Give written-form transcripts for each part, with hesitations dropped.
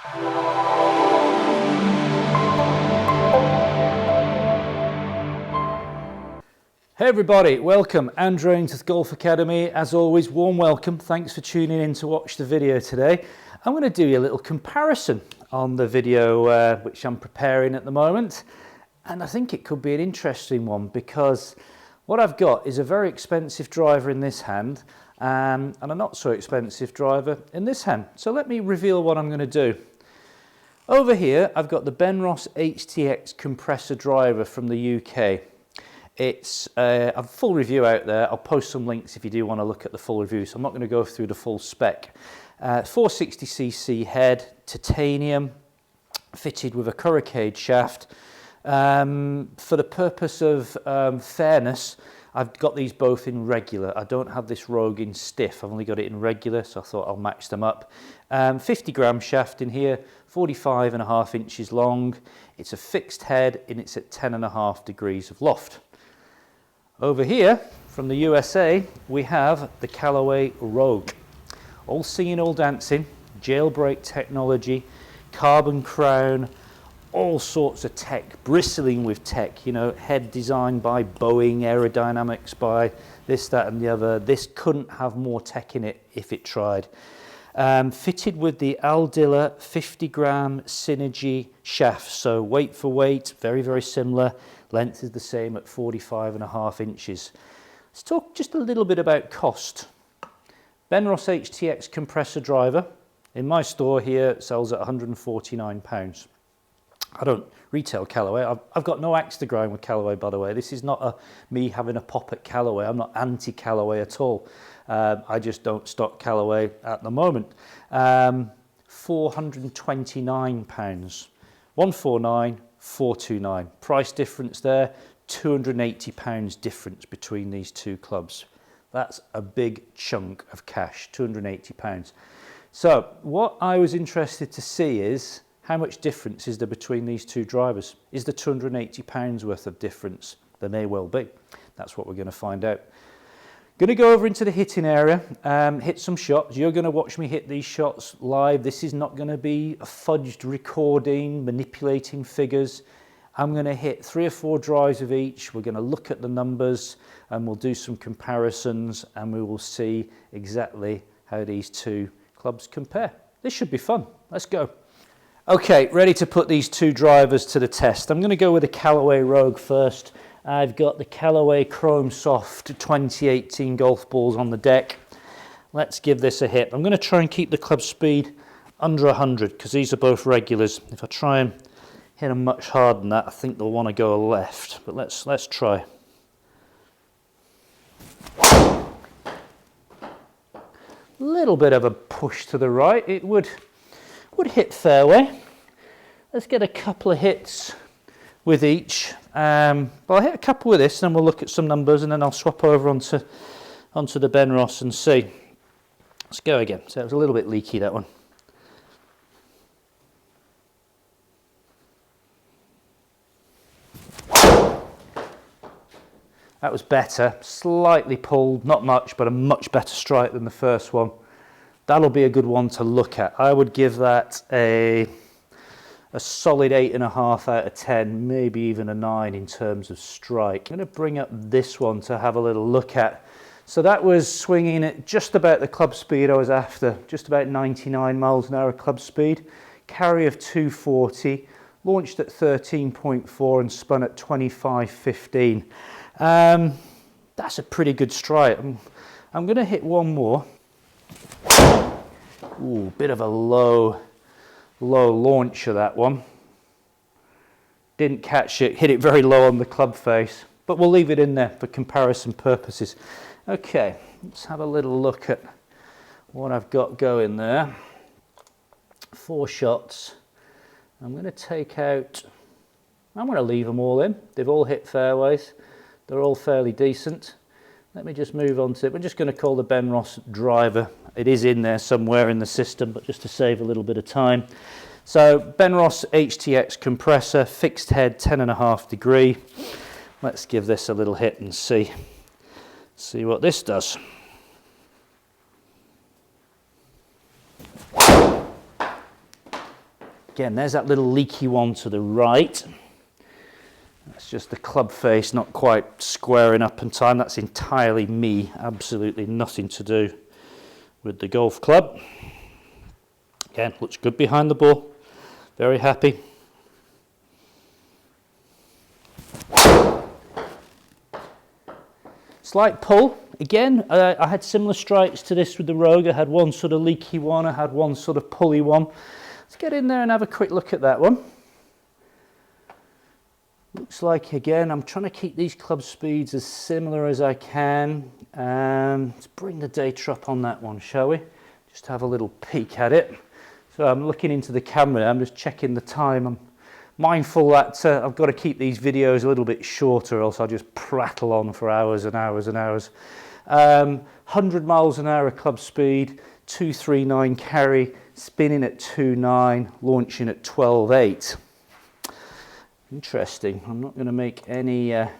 Hey everybody, welcome. Andrew into the Golf Academy. As always, warm welcome. Thanks for tuning in to watch the video today. I'm going to do you a little comparison on the video which I'm preparing at the moment. And I think it could be an interesting one because what I've got is a very expensive driver in this hand and a not so expensive driver in this hand. So let me reveal what I'm going to do. Over here, I've got the Benross HTX compressor driver from the UK. It's a full review out there. I'll post some links if you do want to look at the full review. So I'm not going to go through the full spec. 460cc head, titanium, fitted with a Callaway shaft. For the purpose of fairness, I've got these both in regular. I don't have this Rogue in stiff. I've only got it in regular, so I thought I'll match them up. 50 gram shaft in here, 45.5 inches long. It's a fixed head and it's at 10.5 degrees of loft. Over here, from the USA, we have the Callaway Rogue. All singing, all dancing, jailbreak technology, carbon crown, all sorts of tech, bristling with tech, you know, head designed by Boeing, aerodynamics by this, that and the other. This couldn't have more tech in it if it tried. Fitted with the Aldilla 50 gram Synergy shaft, so weight for weight, very, very similar. Length is the same at 45.5 inches. Let's talk just a little bit about cost. Benross HTX compressor driver, in my store here, it sells at £149. I don't retail Callaway. I've got no axe to grind with Callaway, by the way. This is not me having a pop at Callaway. I'm not anti-Callaway at all. I just don't stock Callaway at the moment. £429, 149, 429. Price difference there, £280 difference between these two clubs. That's a big chunk of cash, £280. So what I was interested to see is how much difference is there between these two drivers? Is there £280 worth of difference? There may well be. That's what we're going to find out. Going to go over into the hitting area, hit some shots. You're going to watch me hit these shots live. This is not going to be a fudged recording, manipulating figures. I'm going to hit 3 or 4 drives of each. We're going to look at the numbers and we'll do some comparisons and we will see exactly how these two clubs compare. This should be fun. Let's go. Okay, ready to put these two drivers to the test. I'm going to go with the Callaway Rogue first. I've got the Callaway Chrome Soft 2018 golf balls on the deck. Let's give this a hit. I'm going to try and keep the club speed under 100 because these are both regulars. If I try and hit them much harder than that, I think they'll want to go left. But let's try. Little bit of a push to the right. It would hit fairway. Let's get a couple of hits with each. Well, I'll hit a couple with this and then we'll look at some numbers and then I'll swap over onto the Benross and see. Let's go again. So it was a little bit leaky, that one. That was better, slightly pulled, not much, but a much better strike than the first one. That'll be a good one to look at. I would give that a solid 8.5 out of 10, maybe even a 9 in terms of strike. I'm going to bring up this one to have a little look at. So that was swinging at just about the club speed I was after, just about 99 miles an hour club speed. Carry of 240, launched at 13.4 and spun at 25.15. That's a pretty good strike. I'm going to hit one more. Ooh, bit of a low launch of that one. Didn't catch it, hit it very low on the club face, but we'll leave it in there for comparison purposes. Okay, let's have a little look at what I've got going there. 4 shots. I'm going to take out, I'm going to leave them all in. They've all hit fairways. They're all fairly decent. Let me just move on to it. We're just going to call the Benross driver. It is in there somewhere in the system, but just to save a little bit of time. So Benross HTX compressor, fixed head, 10.5 degree. Let's give this a little hit and see what this does. Again, there's that little leaky one to the right. That's just the club face not quite squaring up in time. That's entirely me, absolutely nothing to do with the golf club. Again, looks good behind the ball, very happy. Slight pull, again, I had similar strikes to this with the Rogue. I had one sort of leaky one, I had one sort of pulley one. Let's get in there and have a quick look at that one. Looks like, again, I'm trying to keep these club speeds as similar as I can. Let's bring the data up on that one, shall we? Just have a little peek at it. So I'm looking into the camera, I'm just checking the time. I'm mindful that I've got to keep these videos a little bit shorter, or else I'll just prattle on for hours and hours and hours. 100 miles an hour club speed, 239 carry, spinning at 2.9, launching at 12.8. Interesting. I'm not going to make any, just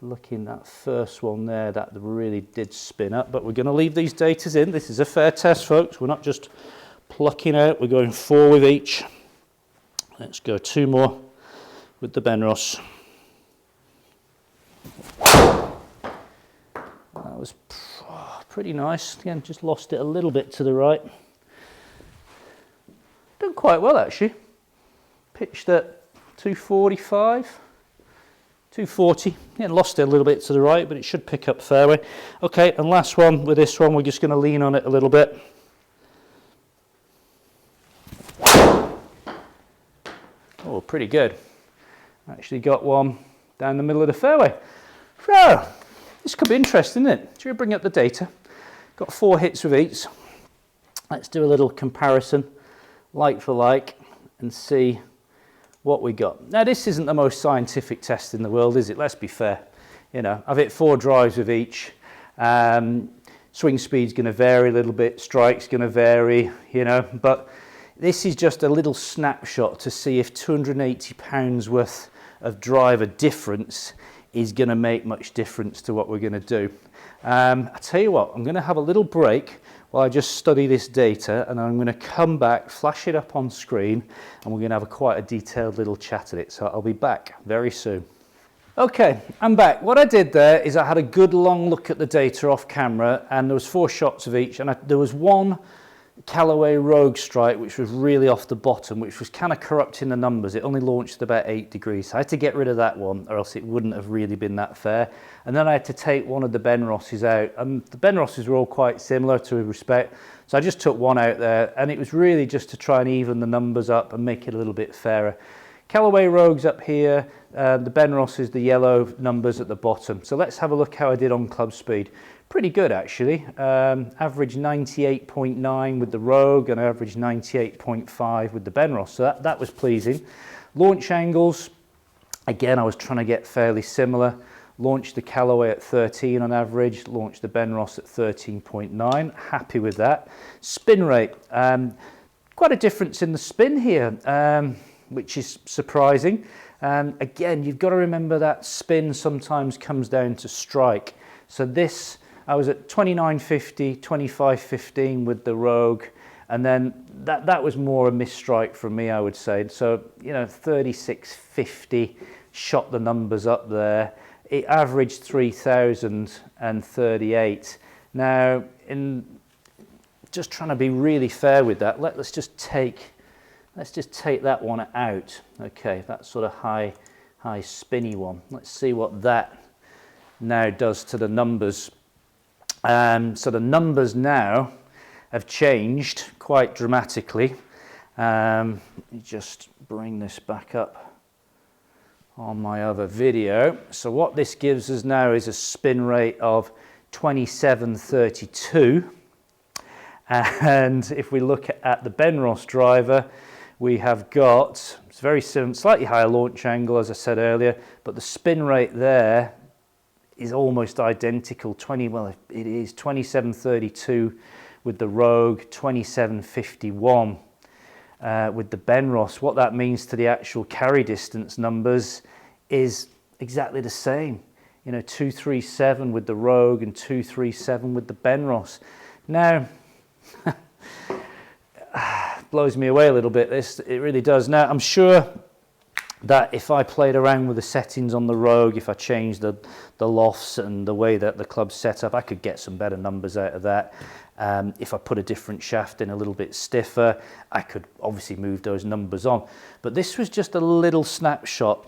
looking that first one there, that really did spin up, but we're going to leave these datas in. This is a fair test, folks. We're not just plucking out, we're going 4 with each. Let's go 2 more with the Benross. That was pretty nice. Again, just lost it a little bit to the right. Done quite well, actually. Pitched at 245, 240. Yeah, lost it a little bit to the right, but it should pick up fairway. Okay, and last one with this one, we're just going to lean on it a little bit. Oh, pretty good. Actually got one down the middle of the fairway. So, this could be interesting, isn't it? Should we bring up the data? Got 4 hits with each. Let's do a little comparison, like for like, and see what we got. Now, this isn't the most scientific test in the world, is it? Let's be fair. You know, I've hit 4 drives with each. Swing speed's going to vary a little bit, strike's going to vary, you know, but this is just a little snapshot to see if 280 pounds worth of driver difference is going to make much difference to what we're going to do. I tell you what, I'm going to have a little break while I just study this data, and I'm going to come back, flash it up on screen, and we're going to have quite a detailed little chat at it. So I'll be back very soon. Okay, I'm back. What I did there is I had a good long look at the data off camera, and there was 4 shots of each, and there was one Callaway Rogue strike which was really off the bottom, which was kind of corrupting the numbers. It only launched about 8 degrees. So I had to get rid of that one, or else it wouldn't have really been that fair. And then I had to take one of the Benrosses out, and the Benrosses were all quite similar to respect. So I just took one out there, and it was really just to try and even the numbers up and make it a little bit fairer. Callaway Rogue's up here, the Benross is the yellow numbers at the bottom. So let's have a look how I did on club speed. Pretty good, actually. Average 98.9 with the Rogue and average 98.5 with the Benross. So that was pleasing. Launch angles, again, I was trying to get fairly similar. Launched the Callaway at 13 on average, launched the Benross at 13.9. Happy with that. Spin rate, quite a difference in the spin here, which is surprising. Again, you've got to remember that spin sometimes comes down to strike. So this, I was at 29.50, 25.15 with the Rogue, and then that was more a misstrike from me, I would say. So, you know, 36.50, shot the numbers up there. It averaged 3,038. Now, in just trying to be really fair with that, let's just take that one out. Okay, that sort of high spinny one. Let's see what that now does to the numbers. So the numbers now have changed quite dramatically. Let me just bring this back up on my other video. So what this gives us now is a spin rate of 27.32. And if we look at the Benross driver, we have got, it's very similar, slightly higher launch angle, as I said earlier, but the spin rate there is almost identical. It is 27.32 with the Rogue, 27.51 with the Benross. What that means to the actual carry distance numbers is exactly the same. You know, 237 with the Rogue and 237 with the Benross. Now, blows me away a little bit, this, it really does. Now, I'm sure that if I played around with the settings on the Rogue, if I changed the lofts and the way that the club's set up, I could get some better numbers out of that. If I put a different shaft in a little bit stiffer, I could obviously move those numbers on. But this was just a little snapshot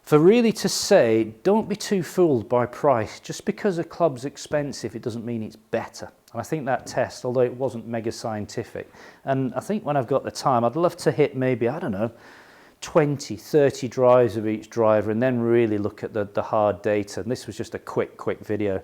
for really to say, don't be too fooled by price. Just because a club's expensive, it doesn't mean it's better. And I think that test, although it wasn't mega scientific, and I think when I've got the time, I'd love to hit maybe, I don't know, 20, 30 drives of each driver and then really look at the hard data. And this was just a quick video.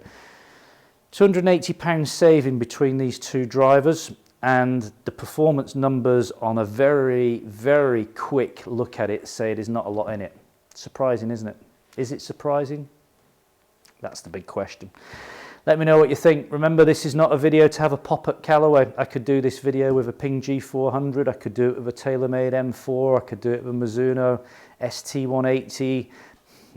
£280 saving between these two drivers, and the performance numbers on a very quick look at it say there's not a lot in it. Surprising, isn't it? Is it surprising? That's the big question. Let me know what you think. Remember, this is not a video to have a pop at Callaway. I could do this video with a Ping G400, I could do it with a TaylorMade M4, I could do it with a Mizuno ST180.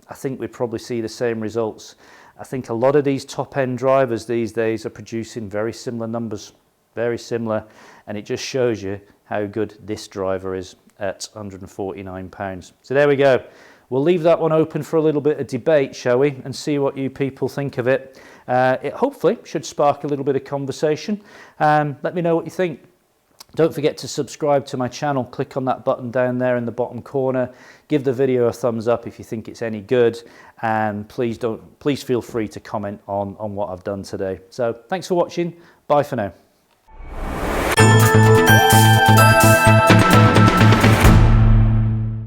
I think we'd probably see the same results. I think a lot of these top-end drivers these days are producing very similar numbers, very similar, and it just shows you how good this driver is at £149. So there we go. We'll leave that one open for a little bit of debate, shall we, and see what you people think of it. It hopefully should spark a little bit of conversation. Let me know what you think. Don't forget to subscribe to my channel. Click on that button down there in the bottom corner. Give the video a thumbs up if you think it's any good, and please feel free to comment on what I've done today. So thanks for watching. Bye for now.